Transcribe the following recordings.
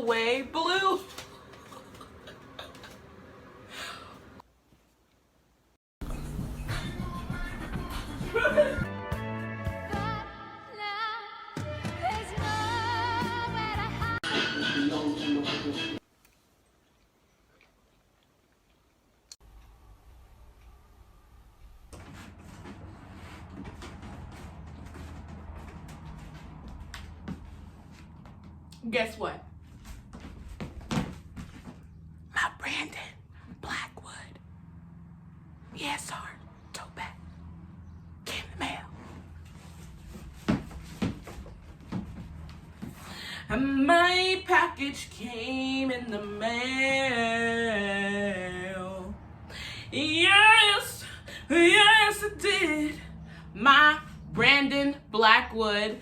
Way blue. Guess what? My Brandon Blackwood ESR tote bag came in the mail. And my package came in the mail. Yes, yes it did. My Brandon Blackwood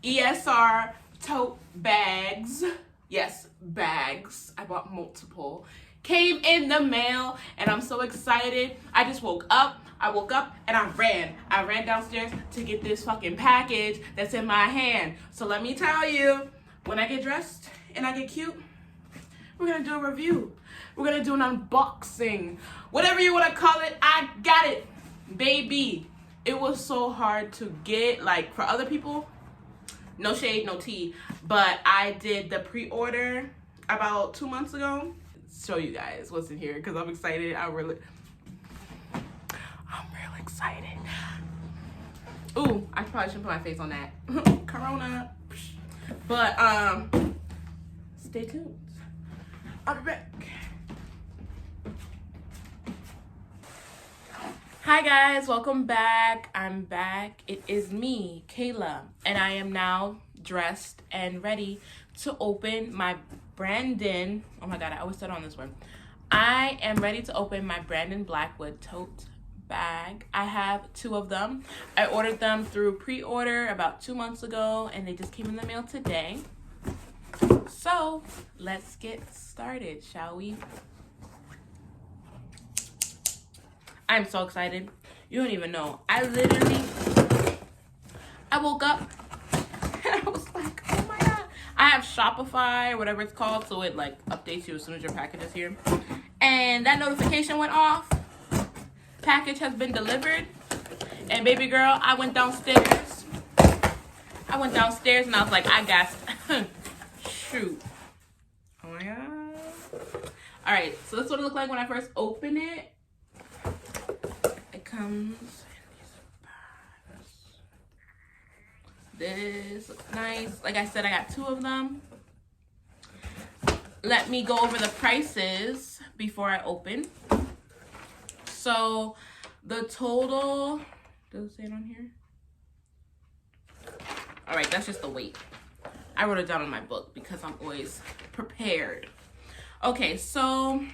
ESR tote bags, yes, bags, I bought multiple, came in the mail, and I'm so excited. I just woke up and I ran downstairs to get this fucking package that's in my hand. So let me tell you, when I get dressed and I get cute, we're gonna do a review. We're gonna do an unboxing. Whatever you wanna call it, I got it, baby. It was so hard to get, like, for other people, no shade, no tea, but I did the pre-order about 2 months ago. Show you guys what's in here because I'm excited. I'm real excited. Ooh, I probably shouldn't put my face on that. Corona. But stay tuned. I'll be back. Hi guys, welcome back. I'm back. It is me, Kayla, and I am now dressed and ready to open my Brandon, oh my god, I always said on this one. I am ready to open my Brandon Blackwood tote bag. I have 2 of them. I ordered them through pre-order about 2 months ago, and they just came in the mail today. So let's get started, shall we? I'm so excited. You don't even know. I woke up and I was like, oh my god. I have Shopify or whatever it's called, so it like updates you as soon as your package is here. And that notification went off. Package has been delivered. And baby girl, I went downstairs and I was like, I got shoot. Oh my god. Alright, so this is what it looked like when I first opened it. Comes in these bags. This looks nice. Like I said, I got 2 of them. Let me go over the prices before I open. So the total, does it say it on here? All right, that's just the weight. I wrote it down in my book because I'm always prepared. Okay, so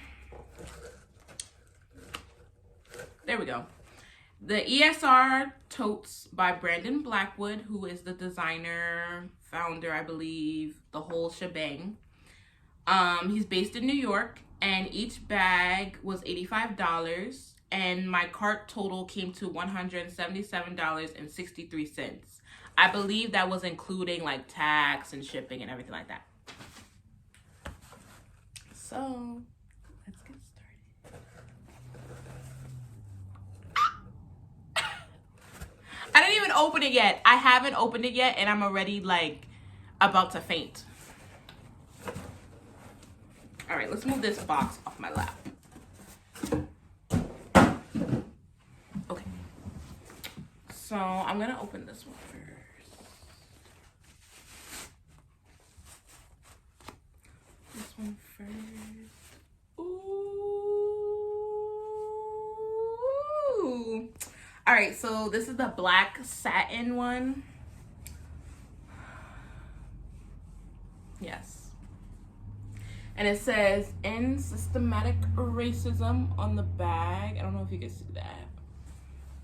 there we go. The ESR totes by Brandon Blackwood, who is the designer, founder, I believe, the whole shebang. He's based in New York, and each bag was $85, and my cart total came to $177.63. I believe that was including like tax and shipping and everything like that. So let's get started. I didn't even open it yet. I haven't opened it yet, and I'm already like about to faint. All right, let's move this box off my lap. Okay. So I'm gonna open this one first. This one first. Ooh. All right, so this is the black satin one. Yes. And it says, "End systematic racism" on the bag. I don't know if you can see that.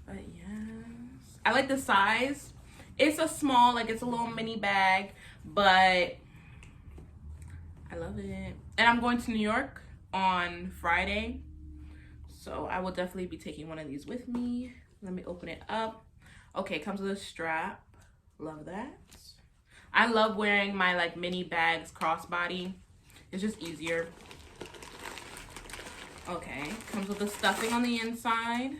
But yes. I like the size. It's a small, like it's a little mini bag, but I love it. And I'm going to New York on Friday, so I will definitely be taking one of these with me. Let me open it up. Okay, it comes with a strap. Love that. I love wearing my like mini bags crossbody. It's just easier. Okay, comes with the stuffing on the inside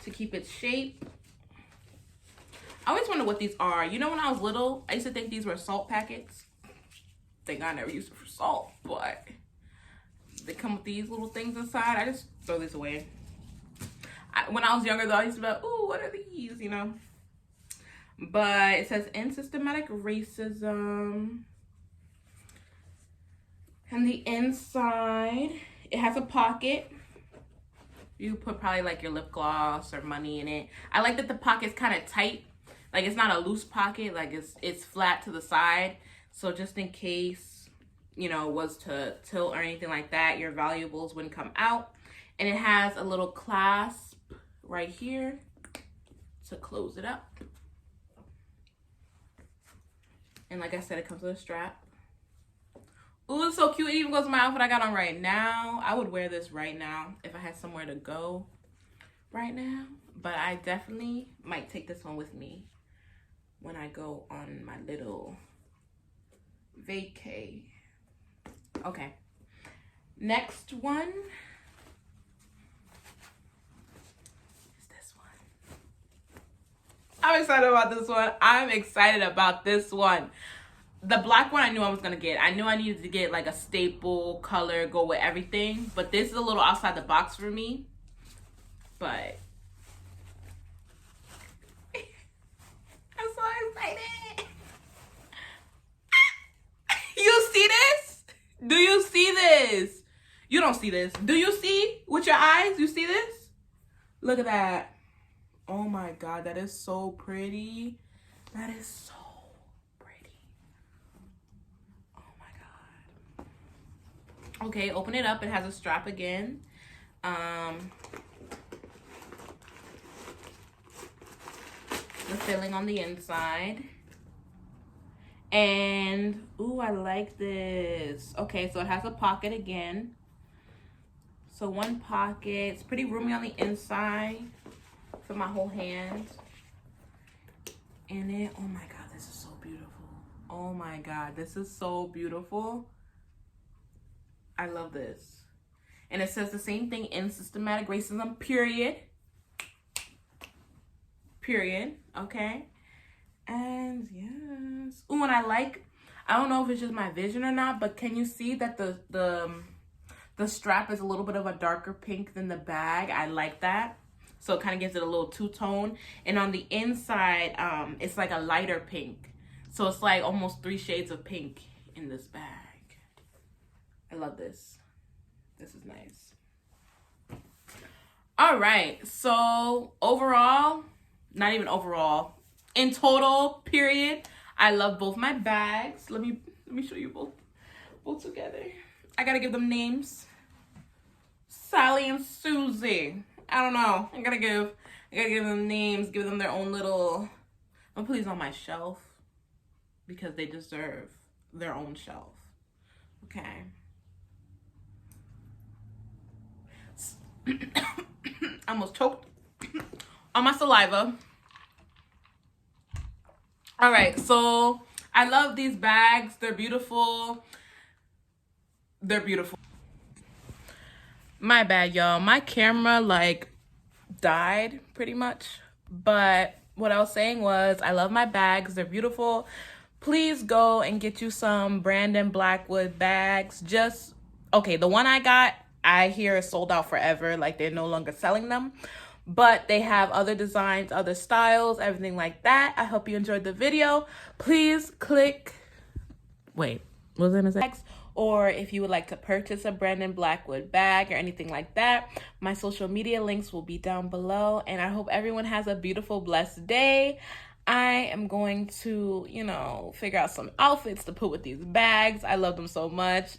to keep its shape. I always wonder what these are. You know, when I was little, I used to think these were salt packets. Thank God I never used it for salt, but they come with these little things inside. I just throw this away. When I was younger, though, I used to be like, ooh, what are these, you know? But it says, end systematic racism. And the inside, it has a pocket. You put probably like your lip gloss or money in it. I like that the pocket's kind of tight. Like, it's not a loose pocket. Like, it's flat to the side. So just in case, you know, was to tilt or anything like that, your valuables wouldn't come out. And it has a little clasp right here to close it up. And like I said, it comes with a strap. Ooh, it's so cute. It even goes with my outfit I got on right now. I would wear this right now if I had somewhere to go right now. But I definitely might take this one with me when I go on my little vacay. Okay. Next one is this one. I'm excited about this one. I'm excited about this one. The black one I knew I was going to get. I knew I needed to get like a staple color, go with everything. But this is a little outside the box for me. But I'm so excited. You see this? Do you see this? You don't see this. Do you see with your eyes? You see this? Look at that. Oh my God, that is so pretty. That is so okay, open it up. It has a strap again. The filling on the inside. And, ooh, I like this. Okay, so it has a pocket again. So one pocket. It's pretty roomy on the inside. Fit my whole hand in it. Oh my God, this is so beautiful. Oh my God, this is so beautiful. I love this. And it says the same thing, in systematic racism, period. Period. Okay. And yes. Ooh, and I don't know if it's just my vision or not, but can you see that the strap is a little bit of a darker pink than the bag? I like that. So it kind of gives it a little two-tone. And on the inside, it's like a lighter pink. So it's like almost 3 shades of pink in this bag. I love this. This is nice. All right. So overall, not even overall, in total, period, I love both my bags. Let me show you both together. I gotta give them names. Sally and Susie. I don't know. I gotta give them names, give them their own little. I'll put these on my shelf because they deserve their own shelf. Okay. I almost choked on my saliva. All right, so I love these bags. They're beautiful. They're beautiful. My bad, y'all. My camera like died pretty much. But what I was saying was I love my bags. They're beautiful. Please go and get you some Brandon Blackwood bags. Okay, the one I got, I hear is sold out forever. Like, they're no longer selling them. But they have other designs, other styles, everything like that. I hope you enjoyed the video. Please click... Wait, what was I gonna say? Or if you would like to purchase a Brandon Blackwood bag or anything like that, my social media links will be down below. And I hope everyone has a beautiful, blessed day. I am going to, figure out some outfits to put with these bags. I love them so much.